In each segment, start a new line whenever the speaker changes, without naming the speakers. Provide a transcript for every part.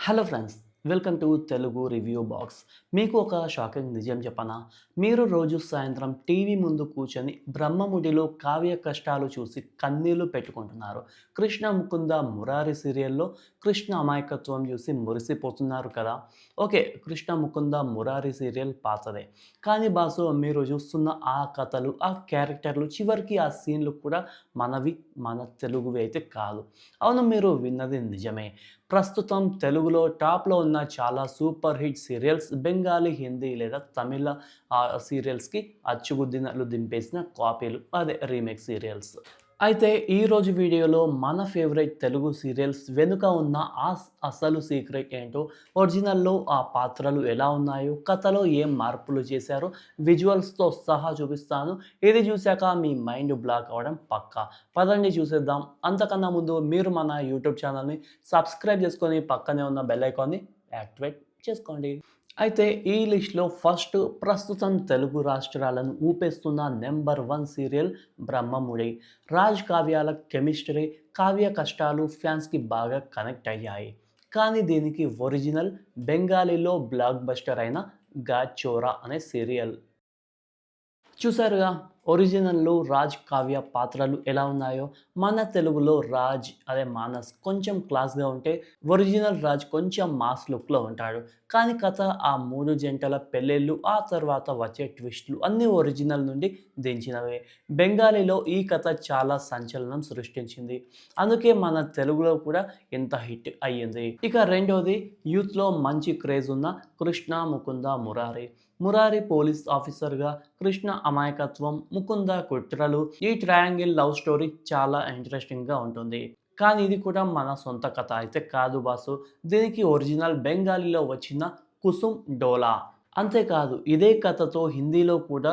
Hello friends, welcome to Telugu review box. మీకు ఒక shocking నిజం చెప్పనా? మీరు రోజు సాయంత్రం టీవీ ముందు కూర్చొని బ్రహ్మముడిలో కావ్య కష్టాలు చూసి కన్నీళ్లు పెట్టుకుంటున్నారు. కృష్ణ ముకుంద మురారి సీరియల్లో కృష్ణ అమాయకత్వం చూసి మురిసిపోతున్నారు కదా. ఓకే, కృష్ణ ముకుంద మురారి సీరియల్ పాతదే, కానీ బాసు మీరు చూస్తున్న ఆ కథలు, ఆ క్యారెక్టర్లు, చివరికి ఆ సీన్లు కూడా మనవి, మన తెలుగువి అయితే కాదు. అవును, మీరు విన్నది నిజమే. ప్రస్తుతం తెలుగులో టాప్‌లో ఉన్న చాలా super hit serials Bengali, Hindi లేదా తమిళ సీరియల్స్‌కి అచ్చుగుద్దినట్లు దింపేసిన కాపీలు, అదే రీమేక్ సీరియల్స్. అయితే ఈరోజు వీడియోలో మన ఫేవరెట్ తెలుగు సీరియల్స్ వెనుక ఉన్న అసలు సీక్రెట్ ఏంటో, ఒరిజినల్‌లో ఆ పాత్రలు ఎలా ఉన్నాయో, కథలో ఏం మార్పులు చేశారో విజువల్స్‌తో సహా చూపిస్తాను. ఇది చూశాక మీ మైండ్ బ్లాక్ అవ్వడం పక్కా. పదండి చూసేద్దాం. అంతకన్నా ముందు మీరు మన యూట్యూబ్ ఛానల్‌ని సబ్స్క్రైబ్ చేసుకొని పక్కనే ఉన్న బెల్ ఐకాన్‌ని యాక్టివేట్ చేసుకోండి. అయితే ఈ లిస్ట్‌లో ఫస్ట్, ప్రస్తుతం తెలుగు రాష్ట్రాలను ఊపేస్తున్న నెంబర్ 1 సీరియల్ 'బ్రహ్మముడి'. రాజ్ కావ్యాల కెమిస్ట్రీ, కావ్య కష్టాలు ఫ్యాన్స్‌కి బాగా కనెక్ట్ అయ్యాయి. కానీ దీనికి ఒరిజినల్ బెంగాలీలో బ్లాక్ బస్టర్ అయిన 'గాచోరా' అనే సీరియల్. చూసారుగా, ఒరిజినల్‌లో రాజ్, కావ్య పాత్రలు ఎలా ఉన్నాయో. మన తెలుగులో రాజ్, అదే మానస్ కొంచెం క్లాస్‌గా ఉంటే, ఒరిజినల్ రాజ్ కొంచెం మాస్ లుక్‌లో ఉంటాడు. కానీ కథ, ఆ 3 జంటల పెళ్ళిళ్ళు, ఆ తర్వాత వచ్చే ట్విస్టులు అన్నీ ఒరిజినల్ నుండి దించినవే. బెంగాలీలో ఈ కథ చాలా సంచలనం సృష్టించింది. అందుకే మన తెలుగులో కూడా ఇంత హిట్ అయ్యింది. ఇక రెండోది, యూత్‌లో మంచి క్రేజ్ ఉన్న కృష్ణ ముకుంద మురారి. మురారి పోలీస్ ఆఫీసర్గా, కృష్ణ అమాయకత్వం, ముకుంద కుట్రలు, ఈ ట్రయాంగిల్ లవ్ స్టోరీ చాలా ఇంట్రెస్టింగ్గా ఉంటుంది. కానీ ఇది కూడా మన సొంత కథ అయితే కాదు బాసు. దీనికి ఒరిజినల్ బెంగాలీలో వచ్చిన కుసుమ్ డోలా. అంతేకాదు, ఇదే కథతో హిందీలో కూడా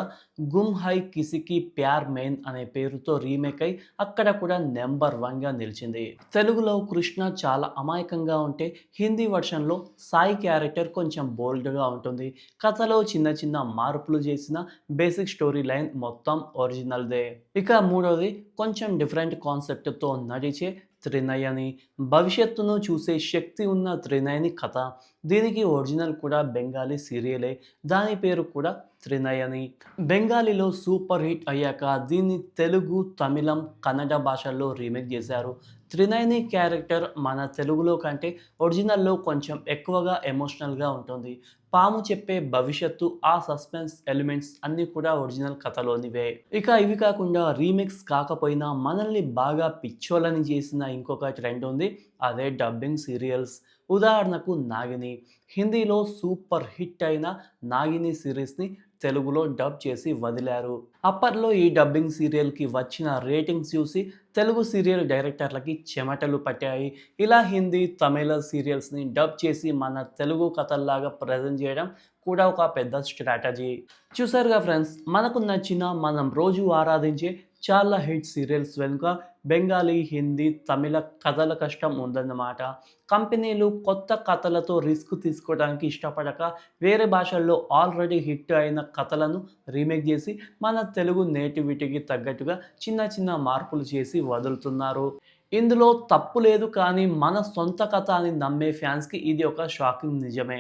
'గుమ్ హై కిసికి ప్యార్ మెయిన్' అనే పేరుతో రీమేక్ అయి అక్కడ కూడా నెంబర్ 1గా నిలిచింది. తెలుగులో కృష్ణ చాలా అమాయకంగా ఉంటే, హిందీ వర్షన్లో సాయి క్యారెక్టర్ కొంచెం బోల్డ్‌గా ఉంటుంది. కథలో చిన్న చిన్న మార్పులు చేసిన బేసిక్ స్టోరీ లైన్ మొత్తం ఒరిజినల్‌దే. ఇక మూడోది, కొంచెం డిఫరెంట్ కాన్సెప్ట్‌తో నడిచే 'త్రినయని'. భవిష్యత్తును చూసే శక్తి ఉన్న త్రినయని కథ. దీనికి ఒరిజినల్ కూడా బెంగాలీ సీరియలే. దాని పేరు కూడా 'త్రినయని'. బెంగాలీలో సూపర్ హిట్ అయ్యాక దీన్ని తెలుగు, తమిళం, కన్నడ భాషల్లో రీమేక్ చేశారు. త్రినయని క్యారెక్టర్ మన తెలుగులో కంటే ఒరిజినల్‌లో కొంచెం ఎక్కువగా ఎమోషనల్‌గా ఉంటుంది. పాము చెప్పే భవిష్యత్తు, ఆ సస్పెన్స్ ఎలిమెంట్స్ అన్నీ కూడా ఒరిజినల్ కథలోనివే. ఇక ఇవి కాకుండా రీమిక్స్ కాకపోయినా మనల్ని బాగా పిచ్చోలని చేసిన ఇంకొక ట్రెండ్ ఉంది. అదే డబ్బింగ్ సీరియల్స్. ఉదాహరణకు 'నాగిని'. హిందీలో సూపర్ హిట్ అయిన 'నాగిని' సిరీస్‌ని తెలుగులో డబ్ చేసి వదిలారు. అప్పట్లో ఈ డబ్బింగ్ సీరియల్‌కి వచ్చిన రేటింగ్స్ చూసి తెలుగు సీరియల్ డైరెక్టర్లకి చెమటలు పట్టాయి. ఇలా హిందీ, తమిళ సీరియల్స్‌ని డబ్ చేసి మన తెలుగు కథల్లాగా ప్రజెంట్ చేయడం కూడా ఒక పెద్ద స్ట్రాటజీ. చూసారుగా ఫ్రెండ్స్, మనకు నచ్చిన, మనం రోజు ఆరాధించే చాలా హిట్ సీరియల్స్ వెనుక బెంగాలీ, హిందీ, తమిళ కథల కష్టం ఉందన్నమాట. కంపెనీలు కొత్త కథలతో రిస్క్ తీసుకోవడానికి ఇష్టపడక వేరే భాషల్లో ఆల్రెడీ హిట్ అయిన కథలను రీమేక్ చేసి మన తెలుగు నేటివిటీకి తగ్గట్టుగా చిన్న చిన్న మార్పులు చేసి వదులుతున్నారు. ఇందులో తప్పు లేదు, కానీ మన సొంత కథ అని నమ్మే ఫ్యాన్స్కి ఇది ఒక షాకింగ్ నిజమే.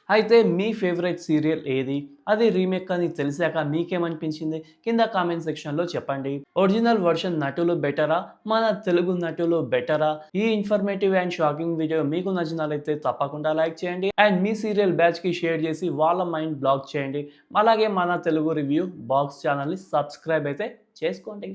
అయితే మీ ఫేవరెట్ సీరియల్ ఏది? అది రీమేక్ అని తెలిసాక మీకేమనిపించింది? కింద కామెంట్ సెక్షన్లో చెప్పండి. ఒరిజినల్ వర్షన్ నటులు బెటరా, మన తెలుగు నటులు బెటరా? ఈ ఇన్ఫర్మేటివ్ అండ్ షాకింగ్ వీడియో మీకు నచ్చినట్లయితే తప్పకుండా లైక్ చేయండి అండ్ మీ సీరియల్ బ్యాచ్కి షేర్ చేసి వాళ్ళ మైండ్ బ్లాక్ చేయండి. అలాగే మన తెలుగు రివ్యూ బాక్స్ ఛానల్ని సబ్స్క్రైబ్ అయితే చేసుకోండి.